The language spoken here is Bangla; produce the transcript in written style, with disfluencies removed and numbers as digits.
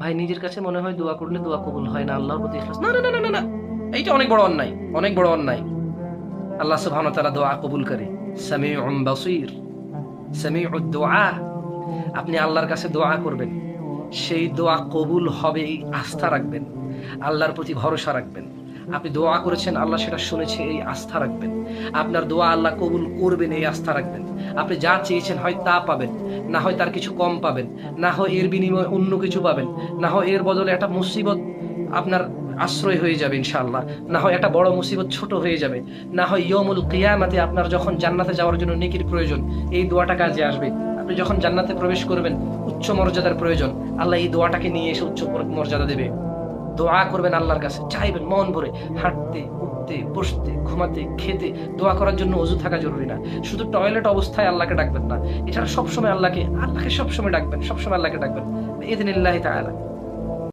ভাই নিজের কাছে মনে হয় দোয়া করলে দোয়া কবুল হয় না, আল্লাহর প্রতি ইখলাস, না না না না না না, এইটা অনেক বড় অন্যায়, অনেক বড় অন্যায়। আল্লাহ সুবহানাহু ওয়া তাআলা দোয়া কবুল করে, সামিউন বাসীর, সামিউদ দুআ। আপনি আল্লাহর কাছে দোয়া করবেন, সেই দোয়া কবুল হবে এই আস্থা রাখবেন, আল্লাহর প্রতি ভরসা রাখবেন। আপনি দোয়া করেছেন, আল্লাহ সেটা শুনেছে, এই আস্থা রাখবেন। আপনার দোয়া আল্লাহ কবুল করবেন, এই আস্থা রাখবেন। আপনি যা চেয়েছেন হয় তা পাবেন, না হয় তার কিছু কম পাবেন, না হয় এর বিনিময়ে অন্য কিছু পাবেন, না হয় এর বদলে একটা মুসিবত আপনার আশ্রয় হয়ে যাবে ইনশাআল্লাহ, না হয় একটা বড় মুসিবত ছোট হয়ে যাবে, না হয় ইয়মুল কিয়ামাতে আপনার যখন জান্নাতে যাওয়ার জন্য নেকির প্রয়োজন, এই দোয়াটা কাজে আসবে। আপনি যখন জান্নাতে প্রবেশ করবেন, উচ্চ মর্যাদার প্রয়োজন, আল্লাহ এই দোয়াটাকে নিয়ে এসে উচ্চ মর্যাদা দেবে। দোয়া করবেন আল্লাহর কাছে, চাইবেন মন ভরে, হাঁটতে উঠতে বসতে ঘুমাতে খেতে দোয়া করার জন্য ওযু থাকা জরুরি না। শুধু টয়লেট অবস্থায় আল্লাহকে ডাকবেন না, এছাড়া সবসময় আল্লাহকে সবসময় ডাকবেন, সবসময় আল্লাহকে ডাকবেন ইযনিল্লাহি তাআলা।